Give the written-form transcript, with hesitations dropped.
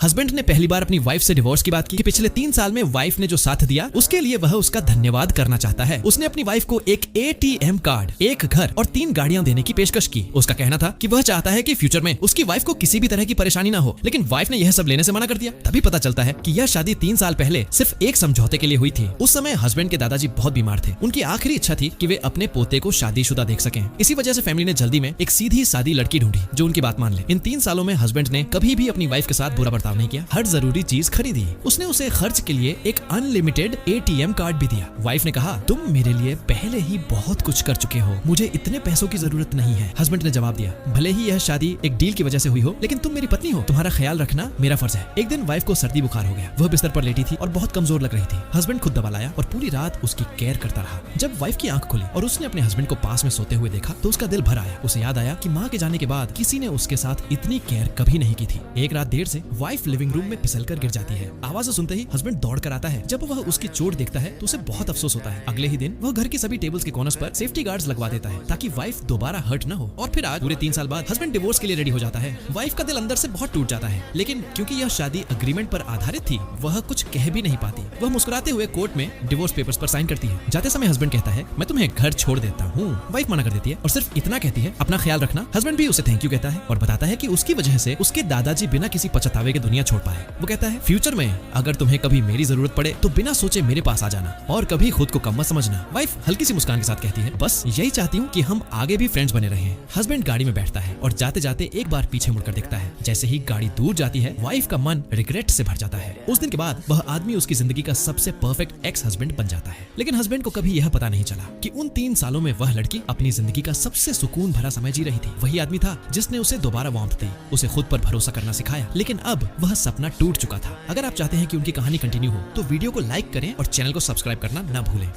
Husband ने पहली बार अपनी वाइफ से डिवोर्स की बात की कि पिछले 3 साल में वाइफ ने जो साथ दिया उसके लिए वह उसका धन्यवाद करना चाहता है। उसने अपनी वाइफ को एक ATM कार्ड, एक घर और 3 गाड़ियां देने की पेशकश की। उसका कहना था कि वह चाहता है कि फ्यूचर में उसकी वाइफ को किसी भी तरह की परेशानी ना हो, लेकिन वाइफ ने यह सब लेने से मना कर दिया। तभी पता चलता है कि यह शादी 3 साल पहले सिर्फ एक समझौते के लिए हुई थी। उस समय हस्बैंड के दादाजी बहुत बीमार थे। उनकी आखिरी इच्छा थी कि वे अपने पोते को शादीशुदा देख सकें। इसी वजह से फैमिली ने जल्दी में एक सीधी सादी लड़की ढूंढी जो उनकी बात मान ले। इन 3 सालों में हस्बैंड ने कभी भी अपनी वाइफ के साथ बुरा बर्ताव नहीं किया, हर जरूरी चीज खरीदी। उसने उसे खर्च के लिए एक अनलिमिटेड ATM कार्ड भी दिया। वाइफ ने कहा, तुम मेरे लिए पहले ही बहुत कुछ कर चुके हो, मुझे इतने पैसों की जरूरत नहीं है। हस्बैंड ने जवाब दिया, भले ही यह शादी एक डील की वजह से हुई हो, लेकिन तुम मेरी पत्नी हो, तुम्हारा ख्याल रखना मेरा फर्ज है। एक दिन वाइफ को सर्दी बुखार हो गया। वह बिस्तर पर लेटी थी और बहुत कमजोर लग रही थी। हस्बैंड खुद दवा लाया और पूरी रात उसकी केयर करता रहा। जब वाइफ की आंख खुली और उसने अपने हस्बैंड को पास में सोते हुए देखा तो उसका दिल भर आया। उसे याद आया कि माँ के जाने के बाद किसी ने उसके साथ इतनी केयर कभी नहीं की थी। एक रात देर से वाइफ लिविंग रूम में फिसलकर गिर जाती है। आवाज सुनते ही हस्बैंड दौड़ कर आता है। जब वह उसकी चोट देखता है तो उसे बहुत अफसोस होता है। अगले ही दिन वह घर के सभी टेबल्स के कॉर्नर्स पर सेफ्टी गार्ड्स लगवा देता है ताकि वाइफ दोबारा हर्ट न हो। और फिर आज पूरे 3 साल बाद हस्बैंड डिवोर्स के लिए रेडी हो जाता है। वाइफ का दिल अंदर से बहुत टूट जाता है, लेकिन क्योंकि यह शादी अग्रीमेंट पर आधारित थी वह कुछ कह भी नहीं पाती। वह मुस्कुराते हुए कोर्ट में डिवोर्स पेपर्स पर साइन करती है। जाते समय हस्बैंड कहता है, मैं तुम्हें घर छोड़ देता हूँ। वाइफ मना कर देती है और सिर्फ इतना कहती है, अपना ख्याल रखना। हस्बैंड भी उसे थैंक यू कहता है और बताता है कि उसकी वजह से उसके दादाजी बिना किसी पछतावे के दुनिया छोड़ पाए। वो कहता है, फ्यूचर में अगर तुम्हें कभी मेरी जरूरत पड़े तो बिना सोचे मेरे पास आ जाना और कभी खुद को कम मत समझना। वाइफ हल्की सी मुस्कान के साथ कहती है, बस यही चाहती हूँ कि हम आगे भी फ्रेंड्स बने रहें। हस्बैंड गाड़ी में बैठता है और जाते जाते एक बार पीछे मुड़कर देखता है। जैसे ही गाड़ी दूर जाती है वाइफ का मन रिग्रेट से भर जाता है। उस दिन के बाद वह आदमी उसकी जिंदगी का सबसे परफेक्ट एक्स हस्बैंड बन जाता है। लेकिन हस्बैंड को कभी यह पता नहीं चला कि उन 3 सालों में वह लड़की अपनी जिंदगी का सबसे सुकून भरा समय जी रही थी। वही आदमी था जिसने उसे दोबारा वार्मथ दी, उसे खुद पर भरोसा करना सिखाया। लेकिन अब वह सपना टूट चुका था। अगर आप चाहते हैं कि उनकी कहानी कंटिन्यू हो तो वीडियो को लाइक करें और चैनल को सब्सक्राइब करना ना भूलें।